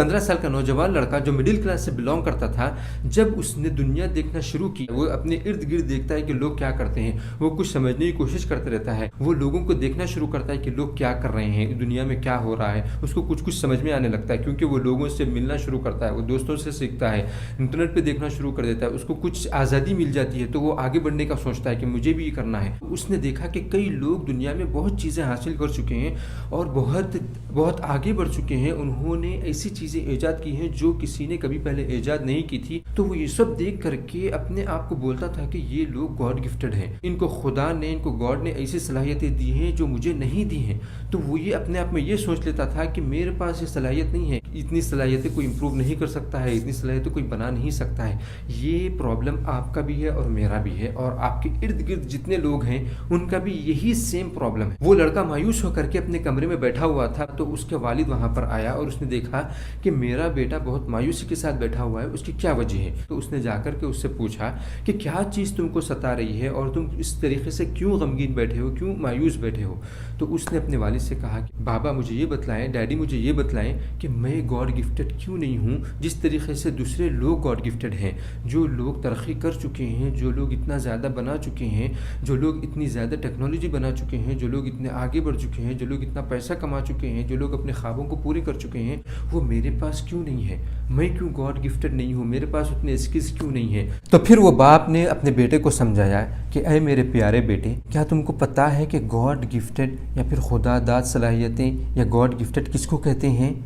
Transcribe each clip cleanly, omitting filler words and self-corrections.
15 साल का नौजवान लड़का जो मिडिल क्लास से बिलोंग करता था, जब उसने दुनिया देखना शुरू की, वो अपने इर्द गिर्द देखता है कि लोग क्या करते हैं, वो कुछ समझने की कोशिश करता रहता है, वो लोगों को देखना शुरू करता है कि लोग क्या कर रहे हैं, दुनिया में क्या हो रहा है, उसको कुछ कुछ समझ में आने लगता है, क्योंकि वो लोगों से मिलना शुरू करता है, वो दोस्तों से सीखता है, इंटरनेट पर देखना शुरू कर देता है, उसको कुछ आज़ादी मिल जाती है तो वो आगे बढ़ने का सोचता है कि मुझे भी ये करना है। उसने देखा कि कई लोग दुनिया में बहुत चीज़ें हासिल कर चुके हैं और बहुत बहुत आगे बढ़ चुके हैं, उन्होंने ऐसी चीज़ें ईजाद की हैं जो किसी ने कभी पहले ईजाद नहीं की थी। तो वो ये सब देख करके अपने आप को बोलता था कि ये लोग गॉड गिफ्टेड हैं, इनको खुदा ने, इनको गॉड ने ऐसी सलाहियतें दी हैं जो मुझे नहीं दी हैं। तो वो ये अपने आप में ये सोच लेता था कि मेरे पास ये सलाहियत नहीं है, इतनी सलाहियतें कोई इम्प्रूव नहीं कर सकता है, इतनी सलाहियतें कोई बना नहीं सकता है। ये प्रॉब्लम आपका भी है और मेरा भी है, और आपके इर्द गिर्द जितने लोग हैं उनका भी यही सेम प्रॉब्लम है। वो लड़का मायूस होकर के अपने कमरे में बैठा हुआ था, तो उसके वालिद वहाँ पर आया और उसने देखा कि मेरा बेटा बहुत मायूसी के साथ बैठा हुआ है, उसकी क्या वजह है। तो उसने जाकर के उससे पूछा कि क्या चीज़ तुमको सता रही है और तुम इस तरीके से क्यों गमगीन बैठे हो, क्यों मायूस बैठे हो। तो उसने अपने वालिद से कहा कि बाबा मुझे ये बतलाएं, डैडी मुझे ये बतलाएं कि मैं गॉड गिफ्टेड क्यों नहीं हूँ जिस तरीके से दूसरे लोग गॉड गिफ्टेड हैं, जो लोग तरक्की कर चुके हैं, जो लोग इतना ज़्यादा बना चुके हैं, जो लोग इतनी ज़्यादा टेक्नोलॉजी बना चुके हैं, जो लोग इतने आगे बढ़ चुके हैं, जो लोग इतना पैसा कमा चुके हैं, जो लोग अपने ख्वाबों को पूरे कर चुके हैं, वो मेरे पास क्यों नहीं है, मैं क्यों गॉड गिफ्टेड नहीं हूँ, मेरे पास उतने स्किल्स क्यों नहीं है। तो फिर वो बाप ने अपने बेटे को समझाया कि ऐ मेरे प्यारे बेटे, क्या तुमको पता है कि गॉड गिफ्टेड या फिर खुदा दाद सलाहियतें या गॉड गिफ्टेड किसको कहते हैं।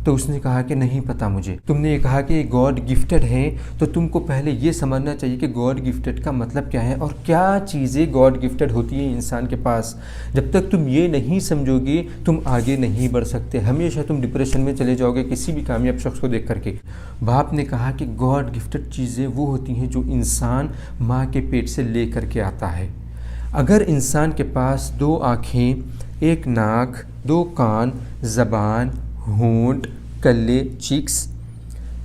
तो उसने कहा कि नहीं पता मुझे। तुमने ये कहा कि गॉड गिफ्टेड है, तो तुमको पहले ये समझना चाहिए कि गॉड गिफ्टेड का मतलब क्या है और क्या चीज़ें गॉड गिफ्टेड होती हैं इंसान के पास। जब तक तुम ये नहीं समझोगे तुम आगे नहीं बढ़ सकते, हमेशा तुम डिप्रेशन में चले जाओगे किसी भी कामयाब शख्स को देख करके। बाप ने कहा कि गॉड गिफ्टेड चीज़ें वो होती हैं जो इंसान माँ के पेट से ले करके आता है। अगर इंसान के पास 2 आँखें, 1 नाक, 2 कान, ज़बान, होंठ, कल्ले, चिक्स,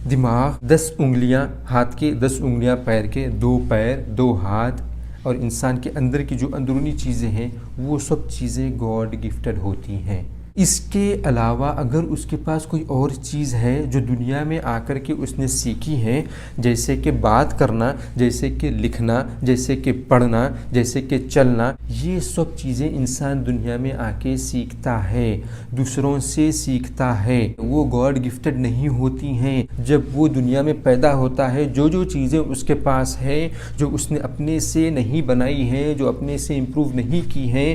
दिमाग, 10 उंगलियां हाथ के, 10 उंगलियां पैर के, 2 पैर, 2 हाथ, और इंसान के अंदर की जो अंदरूनी चीज़ें हैं वो सब चीज़ें गॉड गिफ्टेड होती हैं। इसके अलावा अगर उसके पास कोई और चीज़ है जो दुनिया में आकर के उसने सीखी है, जैसे कि बात करना, जैसे कि लिखना, जैसे कि पढ़ना, जैसे कि चलना, ये सब चीज़ें इंसान दुनिया में आके सीखता है, दूसरों से सीखता है, वो गॉड गिफ्टेड नहीं होती हैं। जब वो दुनिया में पैदा होता है, जो जो चीज़ें उसके पास है, जो उसने अपने से नहीं बनाई है, जो अपने से इम्प्रूव नहीं की है,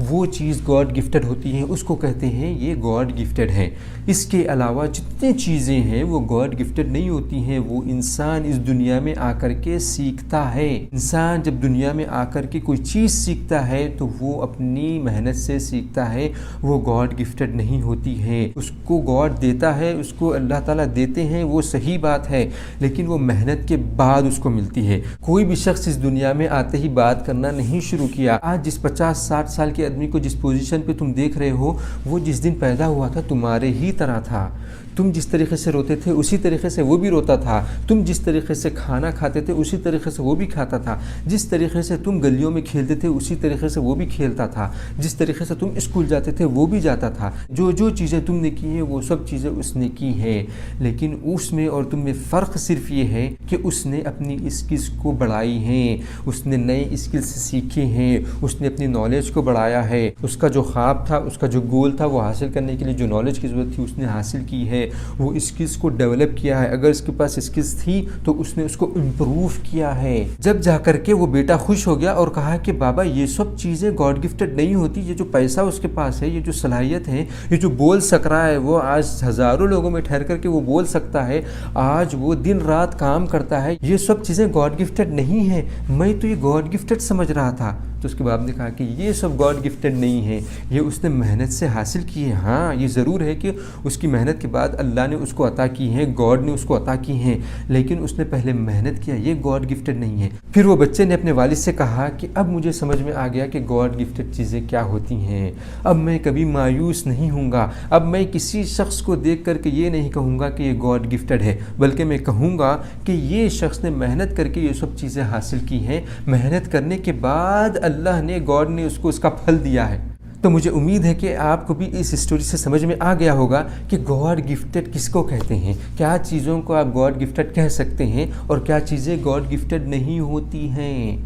वो चीज़ गॉड गिफ्टेड होती है, उसको कहते हैं ये गॉड गिफ्टेड है। इसके अलावा जितनी चीज़ें हैं वो गॉड गिफ्टेड नहीं होती हैं, वो इंसान इस दुनिया में आकर के सीखता है। इंसान जब दुनिया में आकर के कोई चीज़ सीखता है तो वो अपनी मेहनत से सीखता है, वो गॉड गिफ्टेड नहीं होती है। उसको गॉड देता है, उसको अल्लाह ताला देते हैं, वो सही बात है, लेकिन वो मेहनत के बाद उसको मिलती है। कोई भी शख्स इस दुनिया में आते ही बात करना नहीं शुरू किया। आज जिस 50-60 साल के आदमी को जिस पोजीशन पे तुम देख रहे हो, वो जिस दिन पैदा हुआ था तुम्हारे ही तरह था। तुम जिस तरीके से रोते थे उसी तरीके से वो भी रोता था, तुम जिस तरीके से खाना खाते थे उसी तरीके से वो भी खाता था, जिस तरीके से तुम गलियों में खेलते थे उसी तरीके से वो भी खेलता था, जिस तरीके से तुम स्कूल जाते थे वो भी जाता था। जो जो चीज़ें तुमने की हैं वो सब चीज़ें उसने की हैं, लेकिन उसमें और तुम में फ़र्क सिर्फ ये है कि उसने अपनी स्किल्स को बढ़ाई हैं, उसने नए स्किल्स सीखे हैं, उसने अपनी नॉलेज को बढ़ाया है। उसका जो ख्वाब था, उसका जो गोल था, वो हासिल करने के लिए जो नॉलेज की ज़रूरत थी उसने हासिल की है, वो स्किल्स को डेवलप किया है। अगर इसके पास स्किल्स थी तो उसने उसको इम्प्रूव किया है। जब जा कर के वो बेटा खुश हो गया और कहा कि बाबा ये सब चीज़ें गॉड गिफ्टेड नहीं होती, ये जो पैसा उसके पास है, ये जो सलाहियत है, ये जो बोल सक रहा है, वो आज हज़ारों लोगों में ठहर करके वो बोल सकता है, आज वो दिन रात काम करता है, ये सब चीज़ें गॉड गिफ्टेड नहीं है, मैं तो ये गॉड गिफ्टेड समझ रहा था। तो उसके बाप ने कहा कि ये सब गॉड गिफ्टेड नहीं है, ये उसने मेहनत से हासिल की है। हाँ, ये ज़रूर है कि उसकी मेहनत के बाद अल्लाह ने उसको अता की है, गॉड ने उसको अता की हैं, लेकिन उसने पहले मेहनत किया, ये गॉड गिफ्टेड नहीं है। फिर वो बच्चे ने अपने वालिद से कहा कि अब मुझे समझ में आ गया कि गॉड गिफ्टेड चीज़ें क्या होती हैं, अब मैं कभी मायूस नहीं हूँगा, अब मैं किसी शख्स को देख करके ये नहीं कहूँगा कि ये गॉड गिफ्टेड है, बल्कि मैं कहूँगा कि ये शख्स ने मेहनत करके ये सब चीज़ें हासिल की हैं, मेहनत करने के बाद अल्लाह ने, गॉड ने उसको उसका फल दिया है। تو مجھے امید ہے کہ آپ کو بھی اس اسٹوری سے سمجھ میں آ گیا ہوگا کہ گاڈ گفٹڈ کس کو کہتے ہیں، کیا چیزوں کو آپ گاڈ گفٹڈ کہہ سکتے ہیں اور کیا چیزیں گاڈ گفٹڈ نہیں ہوتی ہیں۔